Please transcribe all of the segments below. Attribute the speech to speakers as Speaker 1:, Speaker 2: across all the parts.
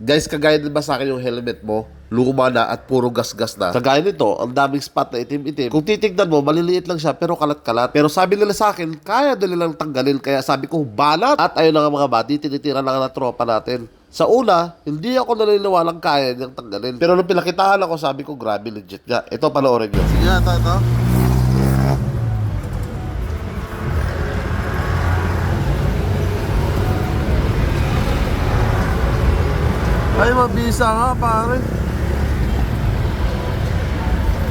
Speaker 1: Guys, kagaya din ba sa akin yung helmet mo? Luma na at puro gas-gas na. Kagaya nito, ang daming spot na itim-itim. Kung titignan mo, maliliit lang siya pero kalat-kalat. Pero sabi nila sa akin, kaya nila lang tanggalin. Kaya sabi ko, balat! At ayun na nga mga buddy, tinitira na nga na tropa natin. Sa una, hindi ako naniniwalang kaya niyang tanggalin. Pero nung pinakitahan ako, sabi ko, grabe, legit nga. Ito, panoorin nyo. Sige na, ito. Ay, mabisa nga, pare.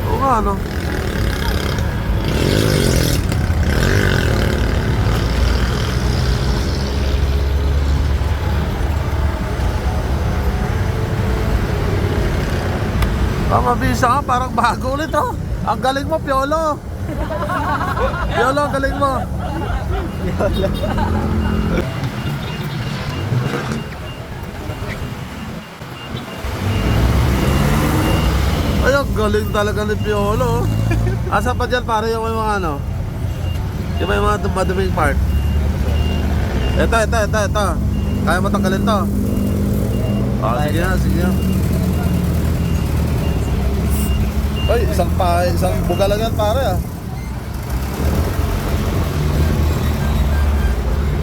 Speaker 1: Oo nga, no? Mabisa nga, parang bago ulit, oh. Ang galing mo, Piolo. Piolo, ang galing mo. Piolo. Ay, ang galing talaga ni Piolo. Asa pa dyan pare yung mga ano? Yung may mga maduming part. Ito. Kaya mo tanggalin to? Sige na. Ay, isang buga lang yan pare ah.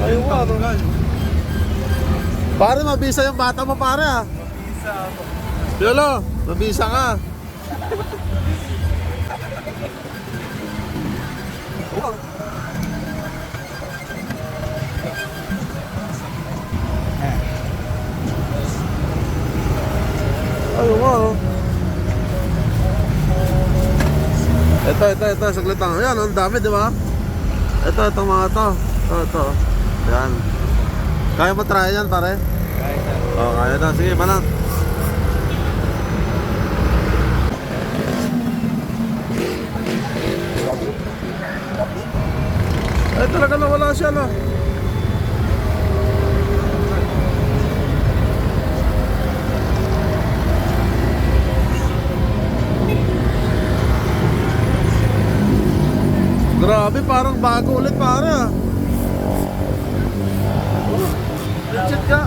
Speaker 1: Ay, wow. Pare, mabisa yung bata mo pare ah. Piolo, mabisa ka. Ayun nga, no? Ito, saglit lang. Ayan, ang dami, di ba? Itong mga to. Ito. Ayan. Kaya mo try yan, pare? Kaya. Oo, kaya na. Sige, balang. Ay, talaga nawala siya, no? Grabe, parang bago ulit pare ah. Legit ka.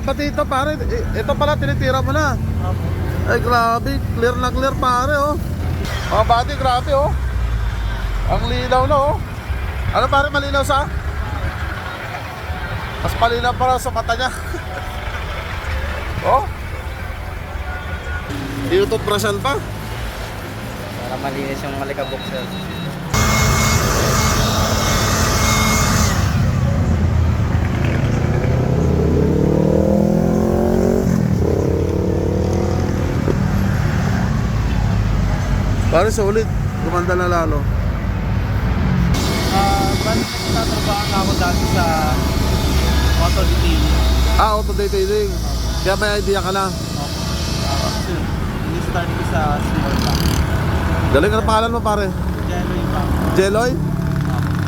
Speaker 1: Pati ito pare, ito pala tinitira mo na. Ay grabe, clear na clear pare oh. Mga buddy, grabe oh. Ang linaw na oh. Ano pare, malinaw sa? Mas malinaw para sa mata niya. Oh. Di ito brasan pa.
Speaker 2: Para malinis yung malikabok sir.
Speaker 1: Pare solid, gumanda na lalo.
Speaker 2: Bali nagtatrabaho na ako dati sa auto detailing.
Speaker 1: Auto detailing. Kaya may idea ka na.
Speaker 2: Ini-start ko sa small bank.
Speaker 1: Galing, ang pangalan mo pare?
Speaker 2: Jello yung bank.
Speaker 1: Jeloy?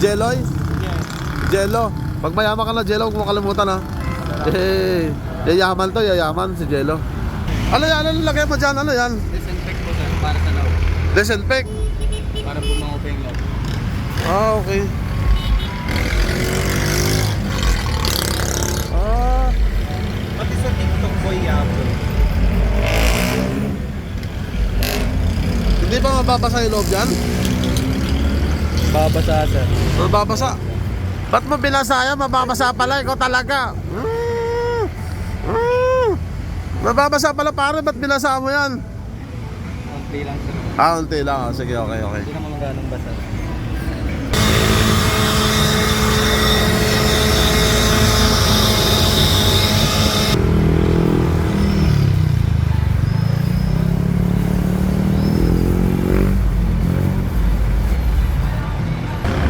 Speaker 1: Jeloy?
Speaker 2: Yes.
Speaker 1: Jello. Pag mayaman ka na Jello, huwag mo kalimutan ha. Yayaman to, yayaman si Jello. Ano yan? Ano lagay mo dyan? Ano yan?
Speaker 2: Disinfect po sir, para sa loob.
Speaker 1: Disinfect?
Speaker 2: Para bumango pa yung loob.
Speaker 1: Okay.
Speaker 2: Pati sa TikTok boy yapon.
Speaker 1: Hindi ba mababasa yung loob dyan?
Speaker 2: Babasa sir.
Speaker 1: Mababasa? Ba't mo binasa yan? Mababasa pala, ikaw talaga. Mababasa pala pare, ba't binasa mo yan?
Speaker 2: Konti lang sir.
Speaker 1: Unti lang. Sige, okay.
Speaker 2: Hindi naman ganong basa.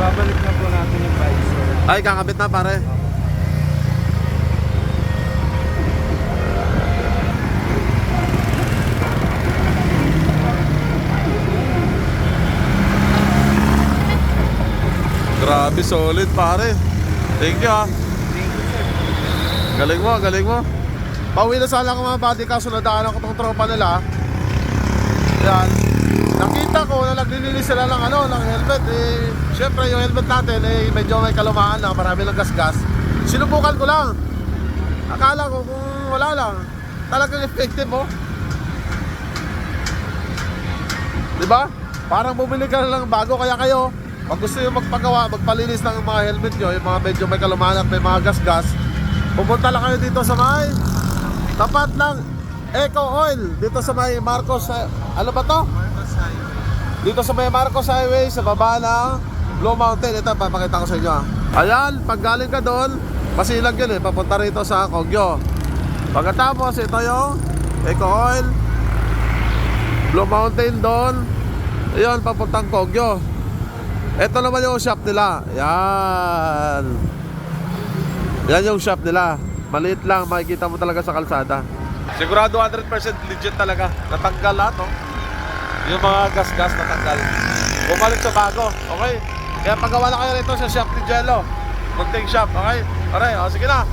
Speaker 2: Babalik na po natin yung visor.
Speaker 1: Ay, kakabit na pare. Grabe, solid pare. Thank you ha. Galing mo. Pauwi na sana ako mga buddy, kaso nadaanan ko tong tropa nila. Yan. nakita ko na naglilinis sila ng ng helmet. Syempre yung helmet natin medyo may kalumaan na, marami ng gas-gas. Sinubukan ko lang. Akala ko kung wala lang, talagang effective mo. Diba? Parang bumili ka lang bago. Kaya kayo, pag gusto nyo magpagawa, magpalinis ng mga helmet nyo, yung mga medyo may kalumaan at may mga gas-gas, pupunta lang kayo dito sa may tapat ng Eco Oil, dito sa may Marcos, ano ba to? Dito sa may Marcos Highway, sa baba ng Blue Mountain. Ito, papakita ko sa inyo. Ayan, pag galing ka doon, Basilag yun papunta rito sa Kogyo. Pagkatapos, ito yung Eco Oil, Blue Mountain doon. Ayun, papuntang Kogyo. Ito naman yung shop nila. Yan. Yan yung shop nila. Maliit lang, makikita mo talaga sa kalsada. Sigurado 100% legit talaga. Natanggal lahat, no? Yung mga gas-gas natanggal. Bumalik sa bago, okay? Kaya pagawa na kayo rito sa shop ni Jello. Mag-take shop, okay? Alright, sige na.